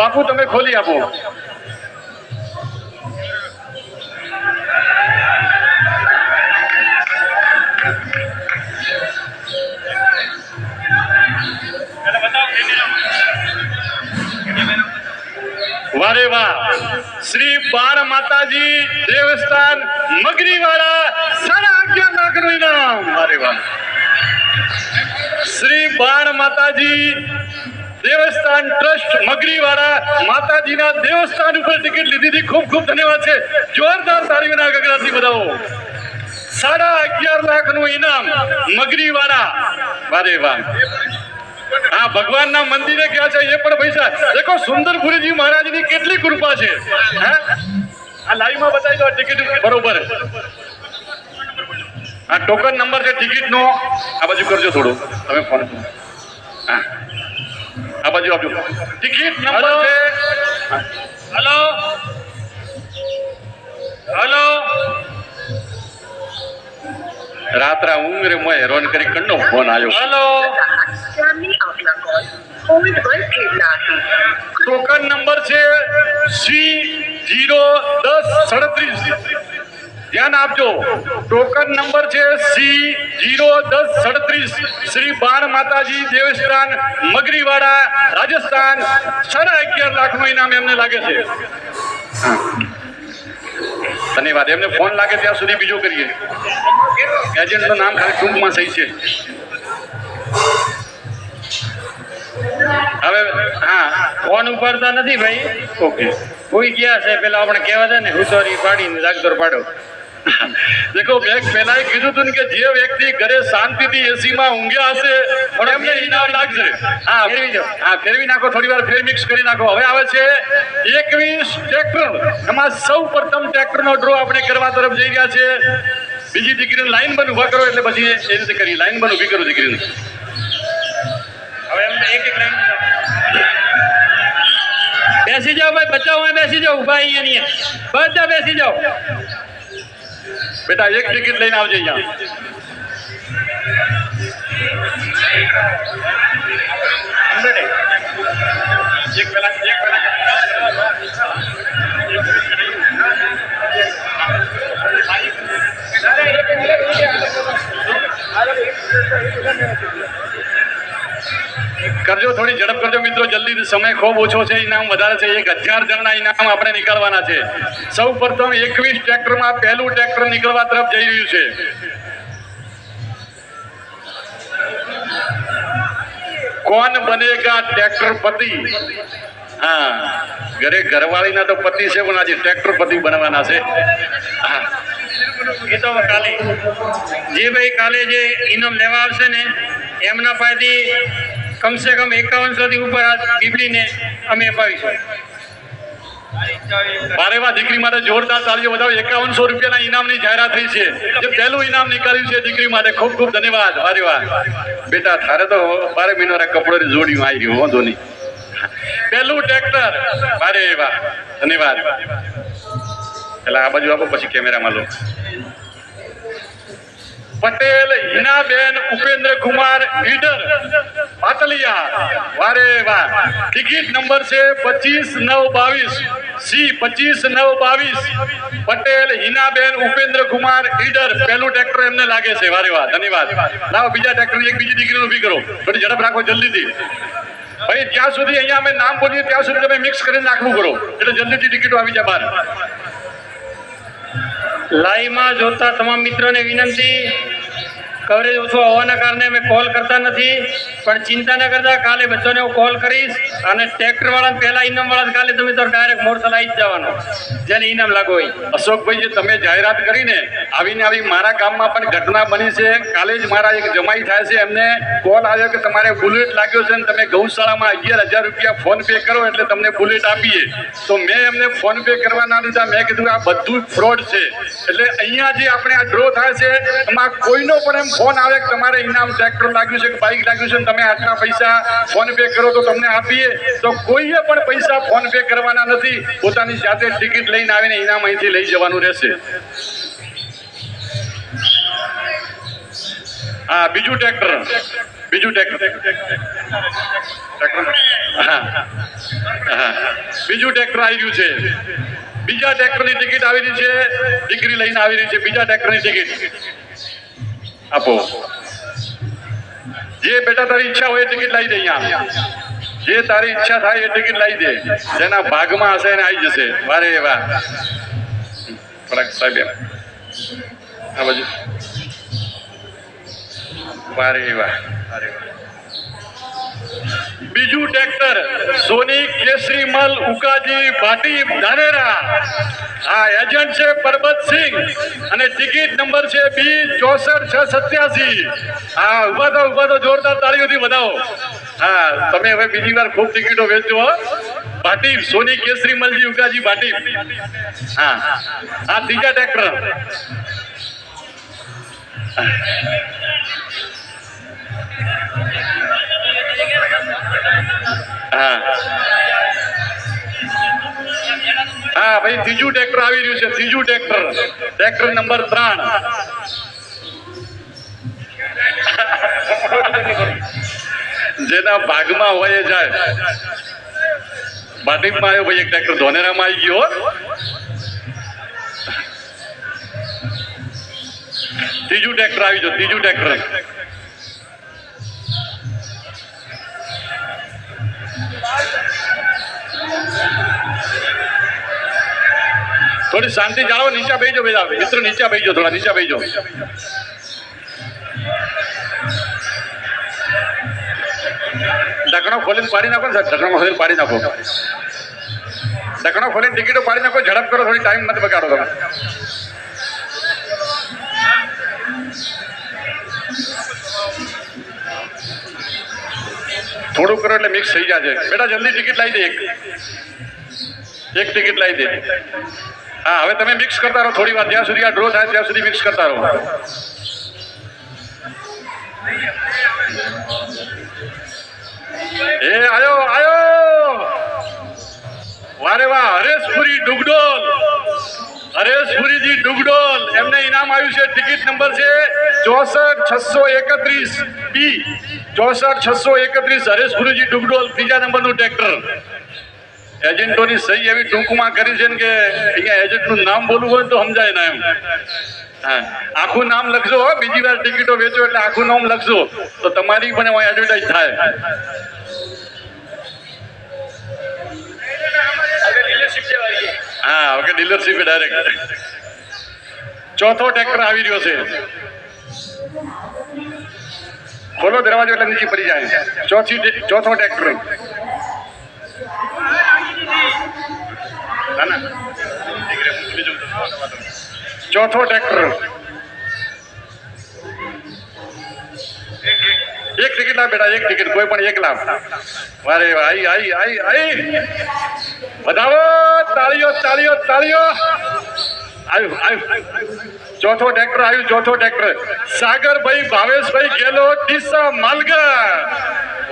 બાપુ તમે ખોલી આપો. વારે વાહ. શ્રી બાળ માતાજી દેવસ્થાન મગરીવાડા 11.5 લાખનું ઇનામ. વારે વાહ. શ્રી બાળ માતાજી દેવસ્થાન ટ્રસ્ટ મગરીવાડા માતાજીના દેવસ્થાન ઉપર ટિકિટ લીધી હતી. ખૂબ ખૂબ ધન્યવાદ છે. જોરદાર તાળીઓના ગગડાથી બધાઓ. 11.5 લાખનું ઇનામ મગરીવાડા. વારે વાહ. હા, ભગવાનના મંદિરે ક્યાં છે એ પણ પૈસા. દેખો સુંદરપુરીજી મહારાજની કેટલી કૃપા છે. આ લાઈવમાં બતાવી દો ટિકિટ બરોબર. આ ટોકન નંબર છે ટિકિટનો. આ બાજુ કરજો થોડું તમે ફોન. હા, આ બાજુ આપજો. ટિકિટ નંબર છે. Hello hello. રાત્રા ઊંઘ રે મોય હેરાન કરી કંડો ફોન આવ્યો. હેલો. ટોકન નંબર છે C01037. ધ્યાન આપજો. ટોકન નંબર છે C01037. શ્રી બાણ માતાજી દેવસ્થાન મગરીવાડા રાજસ્થાન 11.5 લાખનું ઇનામ એમને લાગે છે. ધન્યવાદ. એમને ફોન લાગે ત્યાં સુધી બીજું કરીએ. એજન્ટનું નામ ખાલી ટૂંકમાં સહી છે. હવે હા, ફોન ઉપાડતા નથી ભાઈ. ઓકે, કોઈ ગયા છે પેલા આપણે કહેવા છે ને હુસોરી પાડીને જાગતોર પાડો. દેખો બેગ પહેલા કીધું હતું કે જે વ્યક્તિ ઘરે શાંતિથી એસીમાં ઊંઘ્યા હશે પણ એમને ઇનામ લાગશે. હા, ફેરવી દો. હા, ફેરવી નાખો. થોડી વાર ફેર મિક્સ કરી નાખો. હવે આવે છે 21 ટ્રેક્ટર. એમાં સૌ પ્રથમ ટ્રેક્ટરનો ડ્રો આપણે કરવા તરફ જઈ રહ્યા છે. બીજી દીકરીને લાઈન બન ઉભા કરો એટલે પછી એ રીતે કરી લાઈન બન ઉભી કરો દીકરીને. હવે એમને એક લાઈન બેસી જાઓ ભાઈ. બચાવો બેસી જાઓ. ઉભા અહીંયા બધા બેસી જાઓ. બેટા એક ટિકિટ લઈને આવજે અહીંયા. કરજો, થોડી ઝડપ કરજો મિત્રો. જલ્દી, સમય ખૂબ ઓછો છે. ઇનામ વધારે છે. 1000 જણના ઇનામ આપણે નીકળવાના છે. સૌ પ્રથમ 21 ટ્રેક્ટરમાં પહેલું ટ્રેક્ટર નીકળવા તરફ જઈ રહ્યું છે. કોણ બનેગા ટ્રેક્ટર પતિ? હા, ઘરવાળીના તો પતિ છે પણ આજે ટ્રેક્ટર પતિ બનવાના છે. હા, એ તો કાલે જે ભાઈ કાલે જે ઇનામ લેવા આવશે ને એમના પાસેથી કમસે કમ 5100 થી ઉપર આ પીપળીને અમે અપાવીશું. વારે વાહ. દીકરી માટે જોરદાર તાળીઓ બતાવો. 5100 રૂપિયાના ઇનામની જાહેરાત થઈ છે. જે પહેલું ઇનામ નીકળ્યું છે દીકરી માટે. ખૂબ ખૂબ ધન્યવાદ. વારે વાહ. બેટા તારે તો 12 મહિનાના કપડોની જોડીમાં આવી ગયું. વાંધો નહીં. પહેલું ટ્રેક્ટર. વારે વાહ. ધન્યવાદ. એટલે આ બાજુ આપો પછી કેમેરામાં લો. પટેલ હિનાબેન ઉપેન્દ્ર કુમાર ઈડર પાતલિયા. વારે વાહ. ટિકિટ નંબર છે 25922. C25922. પટેલ હિનાબેન ઉપેન્દ્ર કુમાર ઈડર. પહેલું ટ્રેક્ટર એમને લાગે છે. વારે વાહ. ધન્યવાદ. લાવો બીજા ટ્રેક્ટર. એક બીજી દીકરીને ઊભી કરો. થોડી ઝડપ રાખો જલ્દીથી ભાઈ. ત્યાં સુધી અહીંયા અમે નામ બોલીએ ત્યાં સુધી તમે મિક્સ કરીને નાખવું કરો એટલે જલ્દીથી ટિકિટો આવી જાય બહાર. લાઈવમાં જોતા તમામ મિત્રોને વિનંતી, કવરેજ ઓછો હોવાના કારણે અમે કોલ કરતા નથી પણ ચિંતા ન કરતા. કાલે બચ્ચોને હું કોલ કરીશ અને ટ્રેક્ટરવાળા પહેલા ઇનામવાળા કાલે તમે તો ડાયરેક્ટ મોરસલ આવી જ જવાનો જેને ઇનામ લાગો હોય. અશોકભાઈ, જે તમે જાહેરાત કરીને આવી મારા ગામમાં પણ ઘટના બની છે. કાલે જ મારા એક જમાઈ થાય છે એમને કોલ આવ્યો કે તમારે બુલેટ લાગ્યો છે અને તમે ગૌશાળામાં 11000 રૂપિયા ફોન પે કરો એટલે તમને બુલેટ આપીએ. તો મેં એમને ફોન પે કરવા ના દીધા. મેં કીધું આ બધું ફ્રોડ છે. એટલે અહીંયા જે આપણે આ ડ્રો થાય છે એમાં કોઈનો પણ એમ ફોન આવે કે તમારે ઇનામ ટ્રેક્ટર લાગ્યું છે કે બાઇક લાગ્યું છે ને તમે આટલા પૈસા ફોન પે કરો તો તમને આપીએ. તો કોઈએ પણ પૈસા ફોન પે કરવાના નથી. પોતાની જાતે ટિકિટ લઈને આવીને ઇનામ અહીંથી લઈ જવાનું રહેશે. હા, બીજું ટ્રેક્ટર. હા હા બીજું ટ્રેક્ટર આવી રહ્યું છે. બીજા ટ્રેક્ટરની ટિકિટ આવી રહી છે. દીકરી લઈને આવી રહી છે. બીજા ટ્રેક્ટરની ટિકિટ આપો. જે બેટા તારી ઈચ્છા હોય એ ટિકિટ લઈ દે. અહીંયા જે તારી ઈચ્છા થાય એ ટિકિટ લઈ દે. જેના ભાગમાં હશે એને આવી જશે. વારે વાહ સાહેબ આ બાજુ વારે વાહ વારે વાહ. બીજું ટ્રેક્ટર સોની કેસરીમલ ઉકાજી ભાટી ધાનેરા. હા એજન્ટ છે પરબતસિંહ અને ટિકિટ નંબર છે B64687. હા ઉભા તો જોરદાર તાળીઓથી વધાવો. હા તમે હવે બીજી વાર ખૂબ ટિકિટો વેચજો. ભાટી સોની કેસરીમલજી ઉકાજી ભાટી. હા આ ત્રીજા ટ્રેક્ટર. હા હા ભાઈ ત્રીજું ટ્રેક્ટર આવી રહ્યું છે. ત્રીજું ટ્રેક્ટર નંબર 3. જેના ભાગમાં હોય એ જાય. ભાટીમાં આવ્યો ભાઈ એક ટ્રેક્ટર. ધોનેરામાં આવી ગયો. ત્રીજું ટ્રેક્ટર આવી ગયો. ત્રીજું ટ્રેક્ટર થોડી શાંતિ જાળવો. નીચે બેસજો બધા મિત્રો. નીચે બેસજો. થોડા નીચે બેસજો. ઢકણો ખોલીને પાડી નાખો ને સાહેબ. ઢકણો ખોલીને પાડી નાખો. ઢકણો ખોલીને ટિકિટો પાડી નાખો. ઝડપ કરો. થોડી ટાઈમ નથી બગાડો તમે. થોડું કરો એટલે મિક્સ થઈ જશે. બેટા જલ્દી ટિકિટ લાવી દે. એક ટિકિટ લાવી દે. હા હવે તમે મિક્સ કરતા રહો થોડી વાર. જ્યાં સુધી આ ડ્રો થાય ત્યાં સુધી મિક્સ કરતા રહો. એ આયો વારે વાહ. હરેશપુરી ડુગડોલ. હરેશપુરીજી ડુગડોલ. એમને ઇનામ આવ્યું છે. ટિકિટ નંબર છે 64631 B 64631. હરેશપુરીજી ડુગડોલ ત્રીજા નંબરનું ટ્રેક્ટર. એજન્ટોની સહી એવી ટૂંકમાં કરી છે ને કે અહીંયા એજન્ટનું નામ બોલવું હોય તો સમજાય ના એમ. હા આખું નામ લખજો. બીજી વાર ટિકિટો વેચો એટલે આખું નામ લખજો તો તમારી પણ એમાં એડવર્ટાઈઝ થાય. હા ઓકે ડીલરશીપ ડાયરેક્ટ. ચોથો ટ્રેક્ટર આવી રહ્યો છે. ખોલો દરવાજો એટલે નીચે પડી જાય. ચોથો ટ્રેક્ટર. ચોથો ટ્રેક્ટર. એક ટિકિટ લાવ બેટા. એક ટિકિટ કોઈ પણ એક લાવ. વારે આઈ આઈ આઈ આઈ વધાવો. તાળીઓ તાળીઓ તાળીઓ. આવ્યું આવ્યું. ચોથો ટ્રેક્ટર આવ્યું. ચોથો ટ્રેક્ટર સાગરભાઈ ભાવેશભાઈ ગેલોત ડીસા માલગઢ.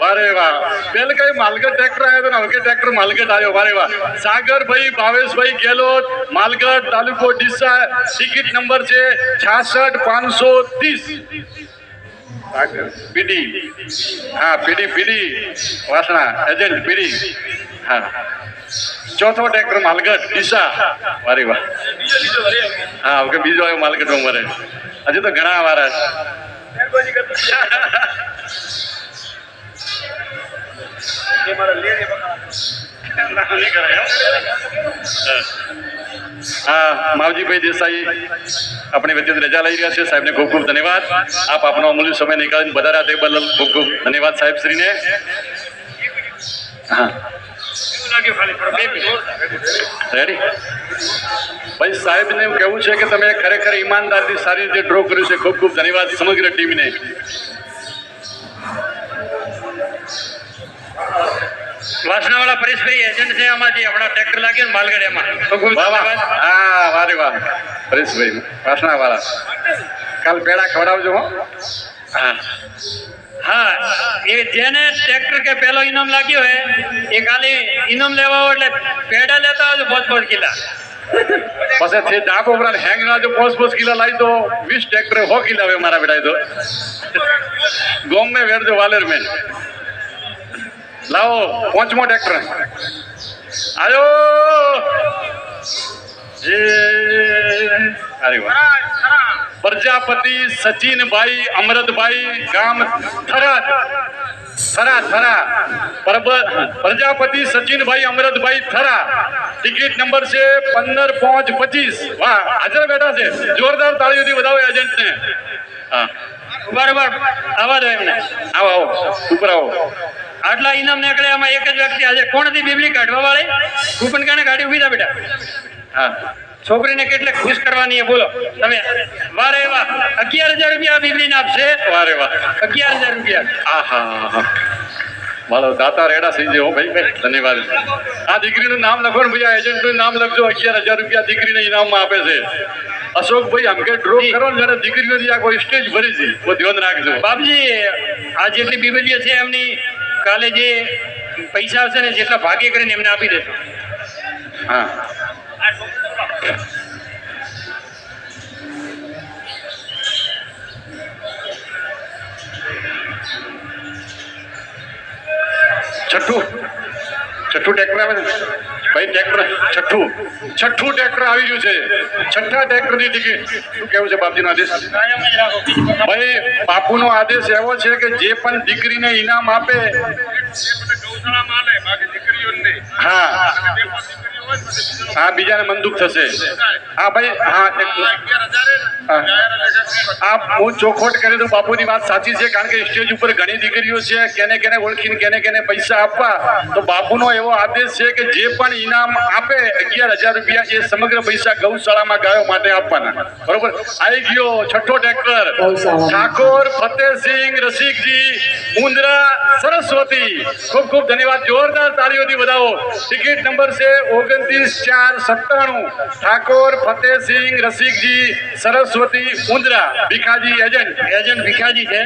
વારે વાહ. પેલે કઈ માલગઢ ટ્રેક્ટર આવ્યો હતો ને હવે ટ્રેક્ટર માલગઢ આવ્યો. વારે વાહ. સાગરભાઈ ભાવેશભાઈ ગેલોત માલગઢ તાલુકો ડીસા. ટિકિટ નંબર છે 66530. પીડી. હા પીડી વાસણા એજન્ટ પીડી. હા ચોથો ટ્રેક્ટર માલગઢ ડીસા. વારે વાહ. હા ઓકે બીજો આવ્યો માલગઢ ઉંમરે. હજી તો ઘણા વારા. હા માવજીભાઈ દેસાઈ આપણી વચ્ચે રજા લઈ રહ્યા છે. સાહેબને ખૂબ ખૂબ ધન્યવાદ. આપ આપનો અમૂલ્ય સમય નીકાળીને વધારા તે બદલ ખૂબ ખૂબ ધન્યવાદ સાહેબ શ્રીને. હા રેડી ભાઈ. સાહેબને એવું કહેવું છે કે તમે ખરેખર ઈમાનદારથી સારી રીતે ડ્રો કર્યું છે. ખૂબ ખૂબ ધન્યવાદ સમગ્ર ટીમને. વાસણાવાળા પરેશભાઈ એજન્ટ છે આમાંથી. હમણાં ટ્રેક્ટર લાગ્યું ને માલગઢ એમાં. તો ખૂબ ધન્યવાદ. હા વારે વાહ પરેશભાઈ વાસણાવાળા. કાલ પેડા ખવડાવજો. હા હા એ જેને ટ્રેક્ટર કે પેલો ઇનામ લાગ્યો હે એ ખાલી ઇનામ લેવા હોય એટલે પેડા લેતા આવજો 5-5 કિલા. પછી તે ડાકો ઉપર હેંગ ના જો 5-5 કિલા લાવી તો 20 ટ્રેક્ટર 100 કિલા આવે મારા બેટા. તો ગોમ મેં વેરજો વાલેર મેં. લાવો 5મો ટ્રેક્ટર આયો અરે વાહ પ્રજાપતિ સચિનભાઈ અમરતભાઈ ગામ થરાદ પ્રજાપતિ સચિનભાઈ અમરતભાઈ થરા ટિકિટ નંબર છે 15-5-25 વાહ હાજર બેઠા છે જોરદાર તાળીઓથી વધાવો એજન્ટને હા બરાબર આવા દો એમને આવો આવો ઉપર આવો આટલા ઇનામ નીકળે આમાં એક જ વ્યક્તિ આજે કોણ હતી બીબલી કાઢવા વાળી કૂપન કાને ગાડી ઉભી થા બેટા હા છોકરીને કેટલે ખુશ કરવાની બોલો તમે વારે વાહ 11,000 રૂપિયા બીબલીને આપશે વારે વાહ 11,000 રૂપિયા આહા મારો દાતા રેડા થઈ જાય હો ભાઈ ધન્યવાદ આ દીકરીનું નામ લખો ને ભાઈ એજન્ટનું નામ લખજો 11,000 રૂપિયા દીકરીને ઇનામમાં આપે છે અશોકભાઈ આમ કે ડ્રો કરો ને જયારે દીકરીઓથી આ કોઈ સ્ટેજ ભરી છે તો ધ્યાન રાખજો બાપજી આ જેટલી બીબલીઓ છે એમની કાલે જે પૈસા હશે ને જેટલા ભાગે કરીને એમને આપી દેશો હા છઠ્ઠું ટ્રેક્ટર આવે ને ભાઈ ટ્રેક્ટર છઠ્ઠું ટ્રેક્ટર આવી ગયું છે છઠ્ઠા ટ્રેક્ટરની ટિકિટ શું કેવું છે બાપજીનો આદેશ ભાઈ બાપુનો આદેશ એવો છે કે જે પણ દીકરીને ઇનામ આપે હા હા બીજાને મંદુક થશે હા ભાઈ હા હું ચોખવટ કરી દઉં બાપુની વાત સાચી છે કારણ કે સ્ટેજ ઉપર ઘણી દીકરીઓ છે કેને ઓળખીને કેને પૈસા આપવા તો બાપુનો એવો આદેશ છે કે જે પણ ઇનામ આપે 11,000 રૂપિયા એ સમગ્ર પૈસા ગૌશાળામાં ગાયો માટે આપવાના બરોબર આવી ગયો છઠ્ઠો ટ્રેક્ટર ઠાકોર ફતેહસિંહ રસિકજી મુંદ્રા સરસ્વતી ખૂબ ખૂબ ધન્યવાદ જોરદાર તાળીઓથી વધાવો ટિકિટ નંબર છે 29-4-97 ઠાકોર ફતેહસિંહ રસિકજી સરસ્વતી મુંદ્રા ભીખાજી એજન્ટ ભીખાજી છે